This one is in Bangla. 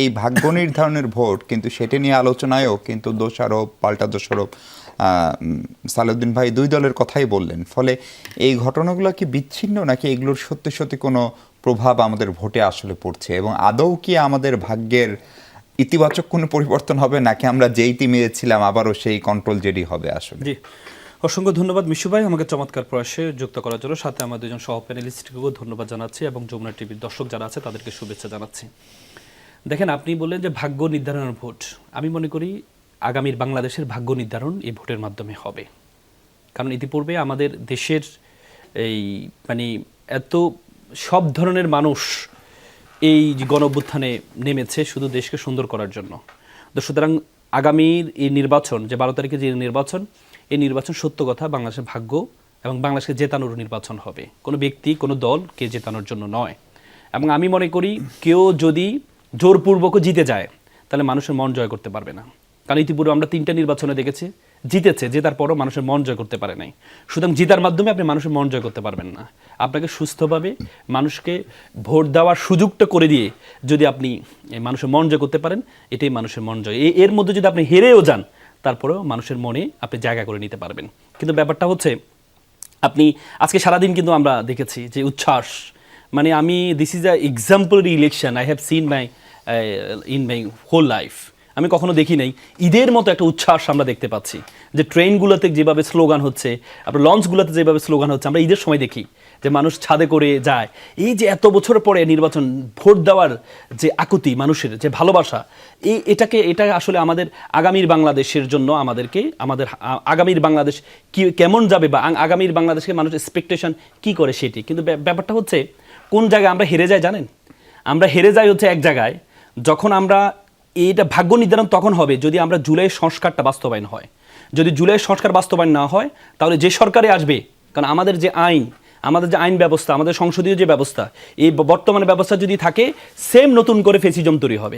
এই ভাগ্য নির্ধারণের ভোট কিন্তু সেটা নিয়ে আলোচনায়ও কিন্তু দোষারোপ পাল্টা দোষারোপ সালাউদ্দিন ভাই দুই দলের কথাই বললেন। ফলে এই ঘটনাগুলো কি বিচ্ছিন্ন নাকি এগুলোর সত্যি সত্যি কোনো প্রভাব আমাদের ভোটে আসলে পড়ছে, এবং আদৌ কি আমাদের ভাগ্যের ইতিবাচক কোনো পরিবর্তন হবে নাকি আমরা যেই টিমে ছিলাম আবারও সেই কন্ট্রোল জেডি হবে আসলে? জি, অসংখ্য ধন্যবাদ মিশু ভাই আমাকে চমৎকার প্রয়াসে যুক্ত করার জন্য। সাথে আমার দুজন সহ প্যানেলিস্টকেও ধন্যবাদ জানাচ্ছি এবং যমুনা টিভির দর্শক যারা আছে তাদেরকে শুভেচ্ছা জানাচ্ছি। দেখেন, আপনি বললেন যে ভাগ্য নির্ধারণের ভোট, আমি মনে করি আগামীর বাংলাদেশের ভাগ্য নির্ধারণ এই ভোটের মাধ্যমে হবে। কারণ ইতিপূর্বে আমাদের দেশের এই মানে এত সব ধরনের মানুষ এই গণঅভ্যুত্থানে নেমেছে শুধু দেশকে সুন্দর করার জন্য। তো সুতরাং আগামীর এই নির্বাচন, যে 12 তারিখে যে নির্বাচন, এই নির্বাচন সত্য কথা বাংলাদেশের ভাগ্য এবং বাংলাদেশকে জেতানোর নির্বাচন হবে, কোনো ব্যক্তি কোনো দলকে জেতানোর জন্য নয়। এবং আমি মনে করি কেউ যদি জোরপূর্বকও জিতে যায় তাহলে মানুষের মন জয় করতে পারবে না। কারণ ইতিপূর্বে আমরা 3টা নির্বাচনে দেখেছি জিতেছে, জেতার পরও মানুষের মন জয় করতে পারে নাই। সুতরাং জিতার মাধ্যমে আপনি মানুষের মন জয় করতে পারবেন না। আপনাকে সুস্থভাবে মানুষকে ভোট দেওয়ার সুযোগটা করে দিয়ে যদি আপনি মানুষের মন জয় করতে পারেন, এটাই মানুষের মন জয়। এর মধ্যে যদি আপনি হেরেও যান তারপরেও মানুষের মনে আপনি জায়গা করে নিতে পারবেন। কিন্তু ব্যাপারটা হচ্ছে, আপনি আজকে সারাদিন কিন্তু আমরা দেখেছি যে উচ্ছ্বাস, মানে আমি this is a exemplary election I have seen in my whole life. আমি কখনো দেখি নাই ঈদের মতো একটা উচ্ছ্বাস আমরা দেখতে পাচ্ছি, যে ট্রেনগুলোতে যেভাবে স্লোগান হচ্ছে, আপনার লঞ্চগুলোতে যেভাবে স্লোগান হচ্ছে, আমরা ঈদের সময় দেখি যে মানুষ ছাদে করে যায়। এই যে এত বছর পরে নির্বাচন, ভোট দেওয়ার যে আকুতি, মানুষের যে ভালোবাসা, এটা আসলে আমাদের আগামীর বাংলাদেশের জন্য আমাদের আগামীর বাংলাদেশ কেমন যাবে বা আগামীর বাংলাদেশকে মানুষ এক্সপেকটেশন কি করে সেটি। কিন্তু ব্যাপারটা হচ্ছে কোন জায়গায় আমরা হেরে যাই জানেন? আমরা হেরে যাই হচ্ছে এক জায়গায়, যখন আমরা এইটা ভাগ্য নির্ধারণ তখন হবে যদি আমরা জুলাইয়ের সংস্কারটা বাস্তবায়ন হয়। যদি জুলাইয়ের সংস্কার বাস্তবায়ন না হয় তাহলে যে সরকারে আসবে, কারণ আমাদের যে আইন ব্যবস্থা, আমাদের সংসদীয় যে ব্যবস্থা, এই বর্তমানে ব্যবস্থা যদি থাকে, সেম নতুন করে ফেসিজম তৈরি হবে।